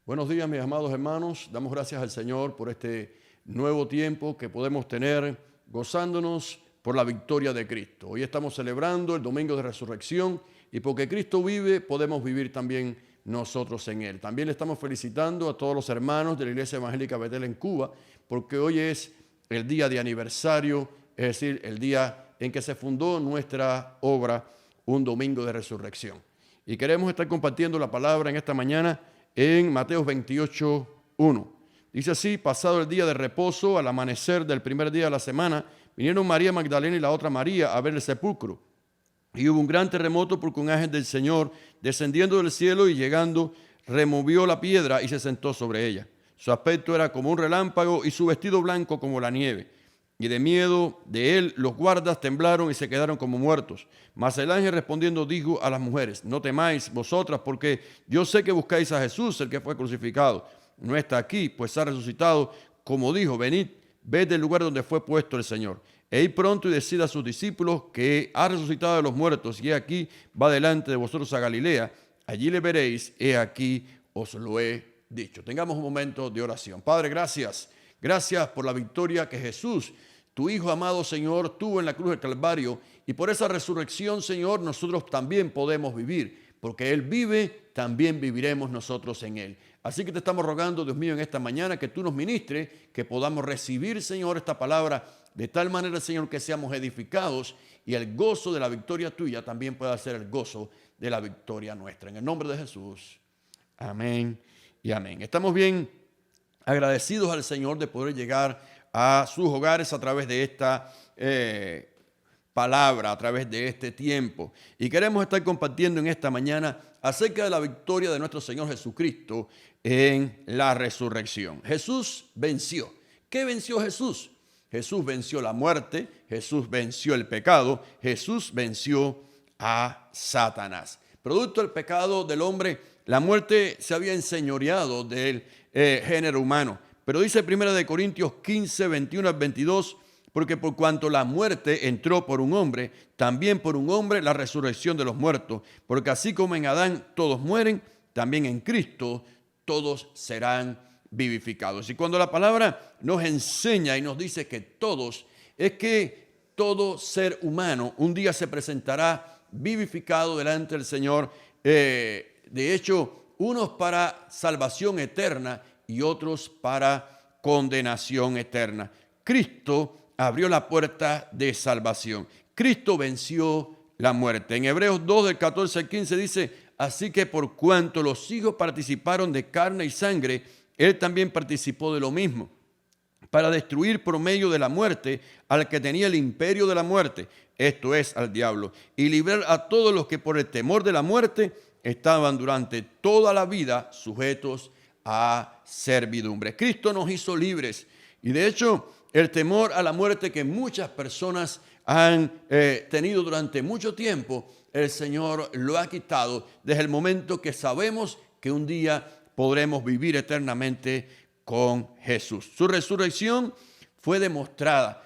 Buenos días, mis amados hermanos. Damos gracias al Señor por este nuevo tiempo que podemos tener gozándonos por la victoria de Cristo. Hoy estamos celebrando el Domingo de Resurrección y porque Cristo vive, podemos vivir también nosotros en Él. También le estamos felicitando a todos los hermanos de la Iglesia Evangélica Betel en Cuba, porque hoy es el día de aniversario, es decir, el día en que se fundó nuestra obra, un Domingo de Resurrección. Y queremos estar compartiendo la palabra en esta mañana en Mateo 28:1. Dice así: pasado el día de reposo, al amanecer del primer día de la semana, vinieron María Magdalena y la otra María a ver el sepulcro. Y hubo un gran terremoto porque un ángel del Señor, descendiendo del cielo y llegando, removió la piedra y se sentó sobre ella. Su aspecto era como un relámpago y su vestido blanco como la nieve. Y de miedo de él los guardas temblaron y se quedaron como muertos. Mas el ángel respondiendo dijo a las mujeres: no temáis vosotras, porque yo sé que buscáis a Jesús, el que fue crucificado. No está aquí, pues ha resucitado, como dijo. Venid, ved del lugar donde fue puesto el Señor. E id pronto y decid a sus discípulos que ha resucitado de los muertos, y he aquí va delante de vosotros a Galilea. Allí le veréis, he aquí os lo he dicho. Tengamos un momento de oración. Padre, gracias. Gracias por la victoria que Jesús, tu Hijo amado, Señor, tuvo en la cruz del Calvario. Y por esa resurrección, Señor, nosotros también podemos vivir. Porque Él vive, también viviremos nosotros en Él. Así que te estamos rogando, Dios mío, en esta mañana que tú nos ministres, que podamos recibir, Señor, esta palabra de tal manera, Señor, que seamos edificados y el gozo de la victoria tuya también pueda ser el gozo de la victoria nuestra. En el nombre de Jesús. Amén y amén. Estamos bien agradecidos al Señor de poder llegar a sus hogares a través de esta palabra, a través de este tiempo. Y queremos estar compartiendo en esta mañana acerca de la victoria de nuestro Señor Jesucristo en la resurrección. Jesús venció. ¿Qué venció Jesús? Jesús venció la muerte, Jesús venció el pecado, Jesús venció a Satanás. Producto del pecado del hombre, la muerte se había enseñoreado del género humano. Pero dice 1 Corintios 15, 21 al 22, porque por cuanto la muerte entró por un hombre, también por un hombre la resurrección de los muertos. Porque así como en Adán todos mueren, también en Cristo todos serán vivificados. Y cuando la palabra nos enseña y nos dice que todos, es que todo ser humano un día se presentará vivificado delante del Señor. De hecho, unos para salvación eterna y otros para condenación eterna. Cristo abrió la puerta de salvación. Cristo venció la muerte. En Hebreos 2, del 14 al 15 dice: así que por cuanto los hijos participaron de carne y sangre, Él también participó de lo mismo, para destruir por medio de la muerte al que tenía el imperio de la muerte, esto es, al diablo, y librar a todos los que por el temor de la muerte estaban durante toda la vida sujetos a servidumbre. Cristo nos hizo libres y de hecho el temor a la muerte que muchas personas han tenido durante mucho tiempo, el Señor lo ha quitado desde el momento que sabemos que un día podremos vivir eternamente con Jesús. Su resurrección fue demostrada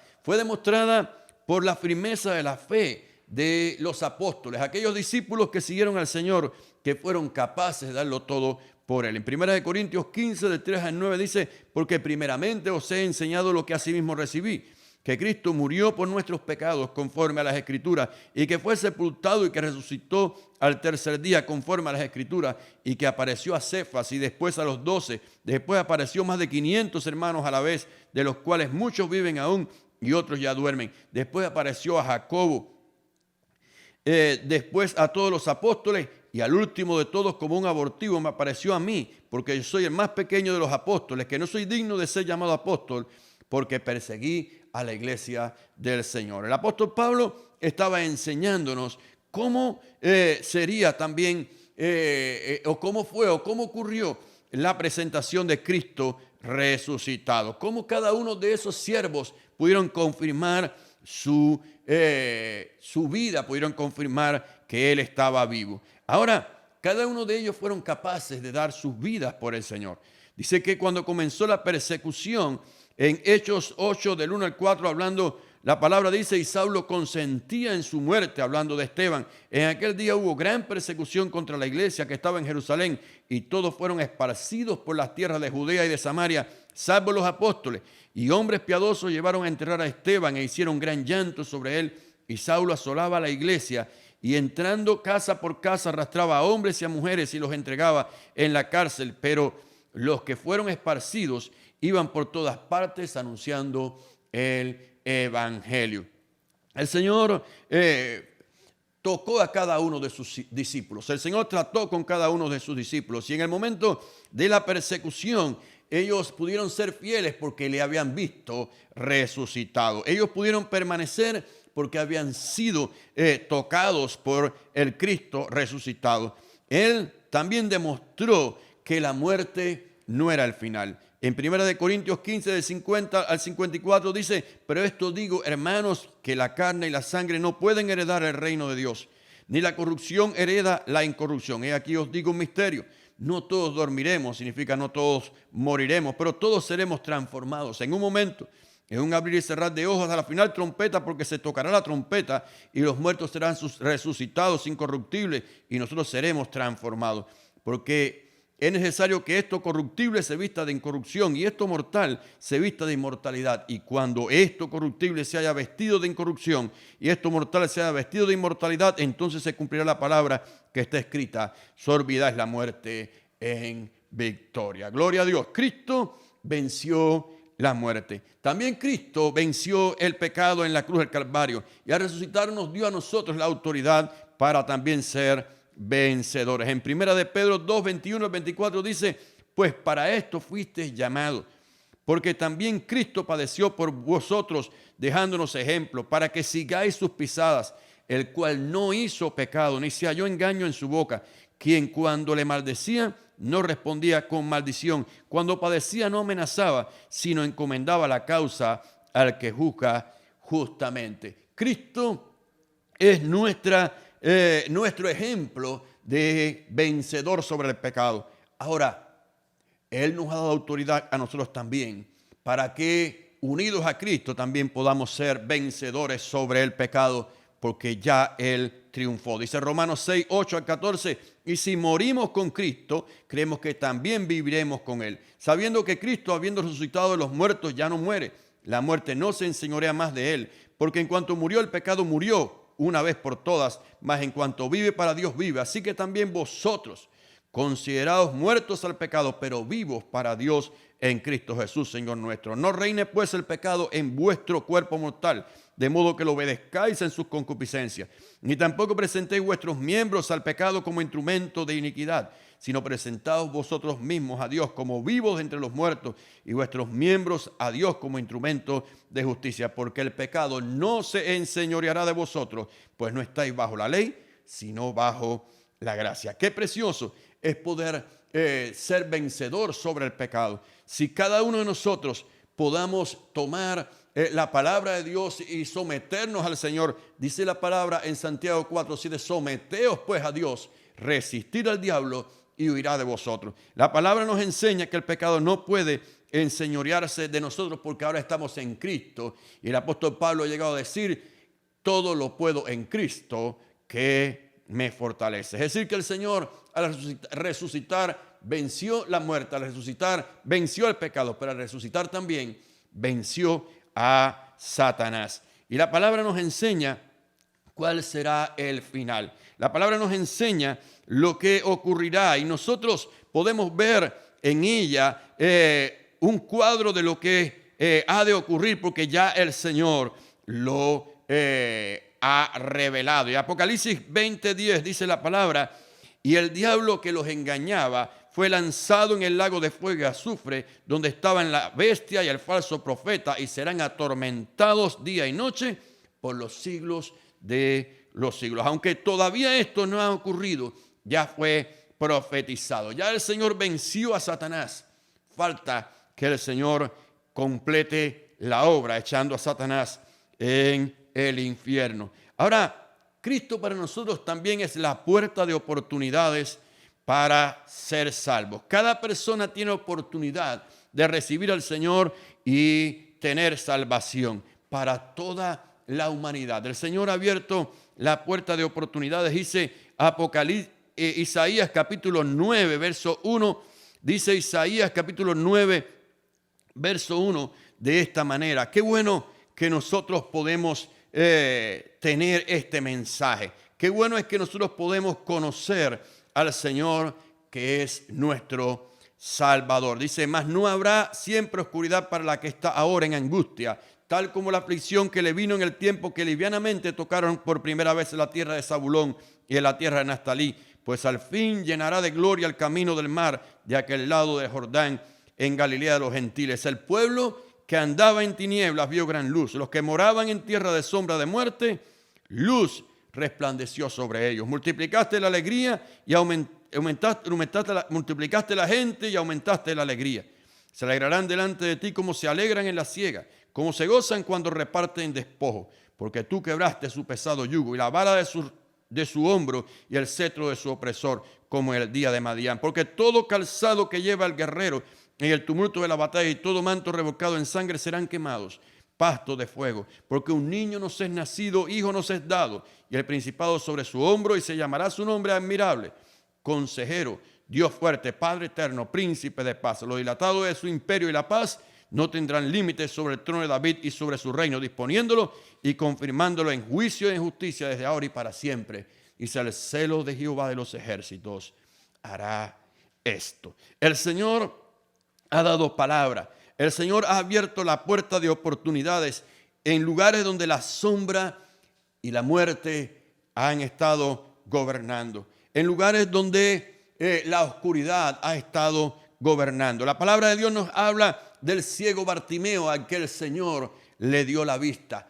por la firmeza de la fe de los apóstoles, aquellos discípulos que siguieron al Señor, que fueron capaces de darlo todo por Él. En 1 Corintios 15, del 3 al 9 dice: porque primeramente os he enseñado lo que asimismo recibí, que Cristo murió por nuestros pecados conforme a las Escrituras, y que fue sepultado y que resucitó al tercer día conforme a las Escrituras, y que apareció a Cefas y después a los 12, después apareció más de 500 hermanos a la vez, de los cuales muchos viven aún y otros ya duermen. Después apareció a Jacobo, después a todos los apóstoles, y al último de todos, como un abortivo, me apareció a mí, porque yo soy el más pequeño de los apóstoles, que no soy digno de ser llamado apóstol, porque perseguí a la iglesia del Señor. El apóstol Pablo estaba enseñándonos cómo sería también, o cómo fue, o cómo ocurrió la presentación de Cristo resucitado. Cómo cada uno de esos siervos pudieron confirmar su vida, pudieron confirmar que Él estaba vivo. Ahora, cada uno de ellos fueron capaces de dar sus vidas por el Señor. Dice que cuando comenzó la persecución, en Hechos 8, del 1 al 4, hablando la palabra dice, y Saulo consentía en su muerte, hablando de Esteban. En aquel día hubo gran persecución contra la iglesia que estaba en Jerusalén, y todos fueron esparcidos por las tierras de Judea y de Samaria, salvo los apóstoles. Y hombres piadosos llevaron a enterrar a Esteban e hicieron gran llanto sobre él. Y Saulo asolaba a la iglesia, y entrando casa por casa arrastraba a hombres y a mujeres y los entregaba en la cárcel. Pero los que fueron esparcidos iban por todas partes anunciando el evangelio. El Señor tocó a cada uno de sus discípulos. El Señor trató con cada uno de sus discípulos. Y en el momento de la persecución, ellos pudieron ser fieles porque le habían visto resucitado. Ellos pudieron permanecer porque habían sido tocados por el Cristo resucitado. Él también demostró que la muerte no era el final. En 1 Corintios 15, del 50 al 54 dice, pero esto digo, hermanos, que la carne y la sangre no pueden heredar el reino de Dios, ni la corrupción hereda la incorrupción. He aquí os digo un misterio. No todos dormiremos, significa no todos moriremos, pero todos seremos transformados en un momento, en un abrir y cerrar de ojos, a la final trompeta, porque se tocará la trompeta y los muertos serán resucitados incorruptibles y nosotros seremos transformados. Porque es necesario que esto corruptible se vista de incorrupción y esto mortal se vista de inmortalidad. Y cuando esto corruptible se haya vestido de incorrupción y esto mortal se haya vestido de inmortalidad, entonces se cumplirá la palabra que está escrita: sorbida es la muerte en victoria. Gloria a Dios. Cristo venció la muerte. También Cristo venció el pecado en la cruz del Calvario y al resucitar nos dio a nosotros la autoridad para también ser vencedores. En 1 de Pedro 2, 21 al 24 dice, pues para esto fuisteis llamados, porque también Cristo padeció por vosotros, dejándonos ejemplo, para que sigáis sus pisadas, el cual no hizo pecado, ni se halló engaño en su boca, quien cuando le maldecía, no respondía con maldición, cuando padecía no amenazaba, sino encomendaba la causa al que juzga justamente. Cristo es nuestro ejemplo de vencedor sobre el pecado. Ahora, Él nos ha dado autoridad a nosotros también para que unidos a Cristo también podamos ser vencedores sobre el pecado, porque ya Él triunfó. Dice Romanos 6, 8 al 14, y si morimos con Cristo, creemos que también viviremos con Él, sabiendo que Cristo, habiendo resucitado de los muertos, ya no muere. La muerte no se enseñorea más de Él, porque en cuanto murió el pecado, murió una vez por todas, mas en cuanto vive, para Dios vive. Así que también vosotros, considerados muertos al pecado, pero vivos para Dios en Cristo Jesús, Señor nuestro. No reine pues el pecado en vuestro cuerpo mortal, de modo que lo obedezcáis en sus concupiscencias, ni tampoco presentéis vuestros miembros al pecado como instrumento de iniquidad, sino presentaos vosotros mismos a Dios como vivos entre los muertos y vuestros miembros a Dios como instrumento de justicia, porque el pecado no se enseñoreará de vosotros, pues no estáis bajo la ley, sino bajo la gracia. Qué precioso es poder ser vencedor sobre el pecado. Si cada uno de nosotros podamos tomar la palabra de Dios y someternos al Señor, dice la palabra en Santiago 4:7, someteos pues a Dios, resistir al diablo y huirá de vosotros. La palabra nos enseña que el pecado no puede enseñorearse de nosotros porque ahora estamos en Cristo. Y el apóstol Pablo ha llegado a decir, todo lo puedo en Cristo que me fortalece. Es decir, que el Señor al resucitar venció la muerte, al resucitar venció el pecado, pero al resucitar también venció a Satanás. Y la palabra nos enseña cuál será el final. La palabra nos enseña lo que ocurrirá y nosotros podemos ver en ella un cuadro de lo que ha de ocurrir, porque ya el Señor lo ha revelado. Y Apocalipsis 20:10 dice la palabra, y el diablo que los engañaba fue lanzado en el lago de fuego y azufre, donde estaban la bestia y el falso profeta, y serán atormentados día y noche por los siglos de los siglos. Aunque todavía esto no ha ocurrido, ya fue profetizado. Ya el Señor venció a Satanás. Falta que el Señor complete la obra, echando a Satanás en el infierno. Ahora, Cristo para nosotros también es la puerta de oportunidades para ser salvos. Cada persona tiene oportunidad de recibir al Señor y tener salvación. para toda la humanidad. El Señor ha abierto la puerta de oportunidades. Dice Isaías capítulo 9, verso 1. Dice Isaías capítulo 9, verso 1 de esta manera. Qué bueno que nosotros podemos tener este mensaje. Qué bueno es que nosotros podemos conocer al Señor que es nuestro Salvador. Dice, mas no habrá siempre oscuridad para la que está ahora en angustia, tal como la aflicción que le vino en el tiempo que livianamente tocaron por primera vez en la tierra de Zabulón y en la tierra de Naftalí, pues al fin llenará de gloria el camino del mar de aquel lado del Jordán, en Galilea de los gentiles. El pueblo que andaba en tinieblas vio gran luz. Los que moraban en tierra de sombra de muerte, luz resplandeció sobre ellos. Multiplicaste la alegría y multiplicaste la gente y aumentaste la alegría. Se alegrarán delante de ti como se alegran en la siega, como se gozan cuando reparten despojo, porque tú quebraste su pesado yugo y la vara de su hombro y el cetro de su opresor, como en el día de Madián. Porque todo calzado que lleva el guerrero en el tumulto de la batalla y todo manto revolcado en sangre serán quemados, pasto de fuego. Porque un niño nos es nacido, hijo nos es dado, y el principado sobre su hombro, y se llamará su nombre admirable, consejero, Dios fuerte, Padre eterno, príncipe de paz. Lo dilatado de su imperio y la paz no tendrán límites sobre el trono de David y sobre su reino, disponiéndolo y confirmándolo en juicio y en justicia desde ahora y para siempre. Dice, el celo de Jehová de los ejércitos hará esto. El Señor ha dado palabra. El Señor ha abierto la puerta de oportunidades en lugares donde la sombra y la muerte han estado gobernando. En lugares donde la oscuridad ha estado gobernando. La palabra de Dios nos habla del ciego Bartimeo, al que el Señor le dio la vista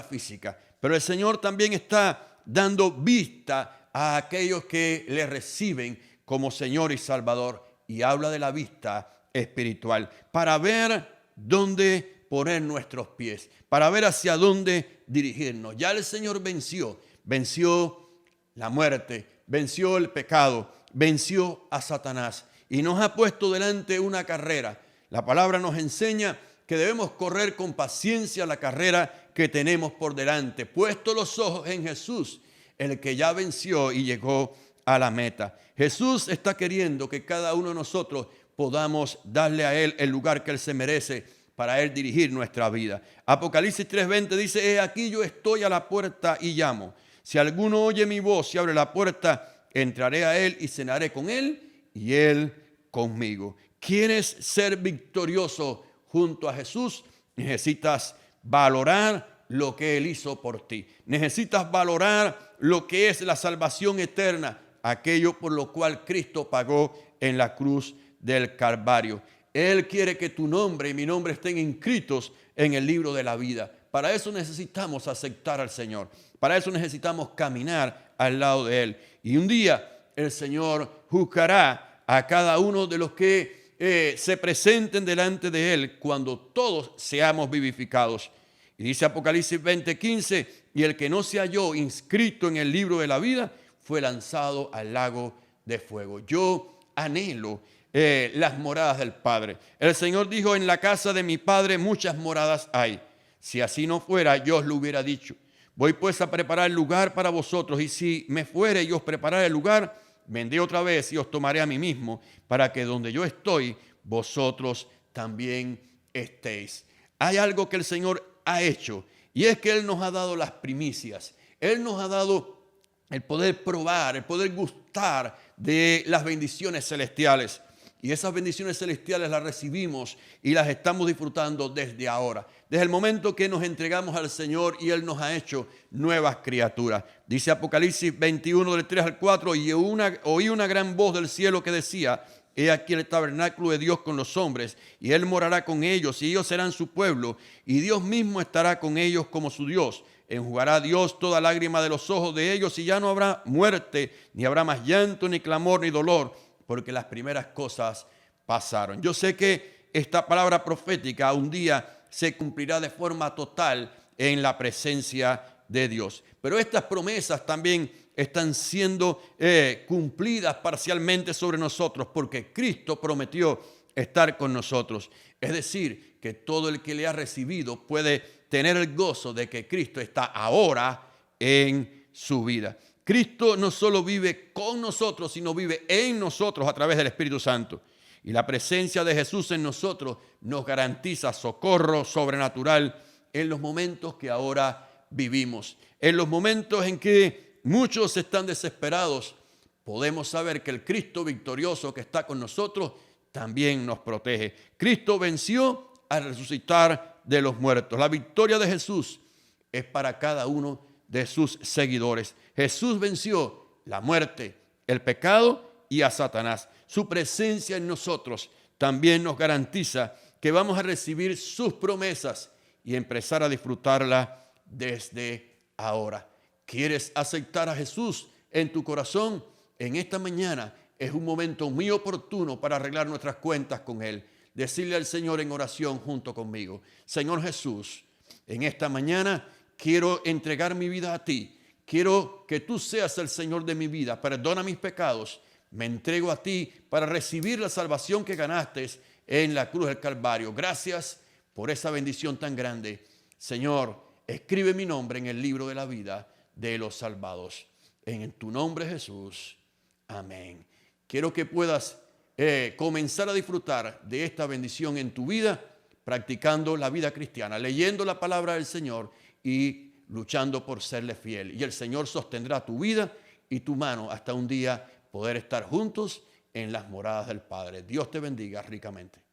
física. Pero el Señor también está dando vista a aquellos que le reciben como Señor y Salvador. Y habla de la vista espiritual, para ver dónde poner nuestros pies, para ver hacia dónde dirigirnos. Ya el Señor venció la muerte, venció el pecado, venció a Satanás y nos ha puesto delante una carrera. La palabra nos enseña que debemos correr con paciencia la carrera que tenemos por delante, puesto los ojos en Jesús, el que ya venció y llegó a la meta. Jesús está queriendo que cada uno de nosotros podamos darle a Él el lugar que Él se merece para Él dirigir nuestra vida. Apocalipsis 3:20 dice, he aquí yo estoy a la puerta y llamo. Si alguno oye mi voz y abre la puerta, entraré a Él y cenaré con Él y Él conmigo. ¿Quieres ser victorioso junto a Jesús? Necesitas valorar lo que Él hizo por ti. Necesitas valorar lo que es la salvación eterna, aquello por lo cual Cristo pagó en la cruz del Calvario. Él quiere que tu nombre y mi nombre estén inscritos en el libro de la vida. Para eso necesitamos aceptar al Señor. Para eso necesitamos caminar al lado de Él. Y un día el Señor juzgará a cada uno de los que se presenten delante de Él cuando todos seamos vivificados. Y dice Apocalipsis 20:15, y el que no se halló inscrito en el libro de la vida fue lanzado al lago de fuego. Yo anhelo las moradas del Padre. El Señor dijo, en la casa de mi Padre muchas moradas hay. Si así no fuera, yo os lo hubiera dicho. Voy pues a preparar el lugar para vosotros, y si me fuere y os preparare el lugar, vendré otra vez y os tomaré a mí mismo, para que donde yo estoy, vosotros también estéis. Hay algo que el Señor ha hecho, y es que Él nos ha dado las primicias. Él nos ha dado el poder probar, el poder gustar de las bendiciones celestiales. Y esas bendiciones celestiales las recibimos y las estamos disfrutando desde ahora. Desde el momento que nos entregamos al Señor y Él nos ha hecho nuevas criaturas. Dice Apocalipsis 21, del 3 al 4, y oí una gran voz del cielo que decía, he aquí el tabernáculo de Dios con los hombres, y Él morará con ellos, y ellos serán su pueblo, y Dios mismo estará con ellos como su Dios. Enjugará Dios toda lágrima de los ojos de ellos, y ya no habrá muerte, ni habrá más llanto, ni clamor, ni dolor, porque las primeras cosas pasaron. Yo sé que esta palabra profética un día se cumplirá de forma total en la presencia de Dios. Pero estas promesas también están siendo cumplidas parcialmente sobre nosotros, porque Cristo prometió estar con nosotros. Es decir, que todo el que le ha recibido puede tener el gozo de que Cristo está ahora en su vida. Cristo no solo vive con nosotros, sino vive en nosotros a través del Espíritu Santo. Y la presencia de Jesús en nosotros nos garantiza socorro sobrenatural en los momentos que ahora vivimos. En los momentos en que muchos están desesperados, podemos saber que el Cristo victorioso que está con nosotros también nos protege. Cristo venció al resucitar de los muertos. La victoria de Jesús es para cada uno de sus seguidores. Jesús venció la muerte, el pecado y a Satanás. Su presencia en nosotros también nos garantiza que vamos a recibir sus promesas y empezar a disfrutarla desde ahora. ¿Quieres aceptar a Jesús en tu corazón? En esta mañana es un momento muy oportuno para arreglar nuestras cuentas con Él. Decirle al Señor en oración junto conmigo: Señor Jesús, en esta mañana quiero entregar mi vida a ti. Quiero que tú seas el Señor de mi vida. Perdona mis pecados. Me entrego a ti para recibir la salvación que ganaste en la cruz del Calvario. Gracias por esa bendición tan grande. Señor, escribe mi nombre en el libro de la vida de los salvados. En tu nombre, Jesús. Amén. Quiero que puedas comenzar a disfrutar de esta bendición en tu vida, practicando la vida cristiana, leyendo la palabra del Señor y luchando por serle fiel. Y el Señor sostendrá tu vida y tu mano hasta un día poder estar juntos en las moradas del Padre. Dios te bendiga ricamente.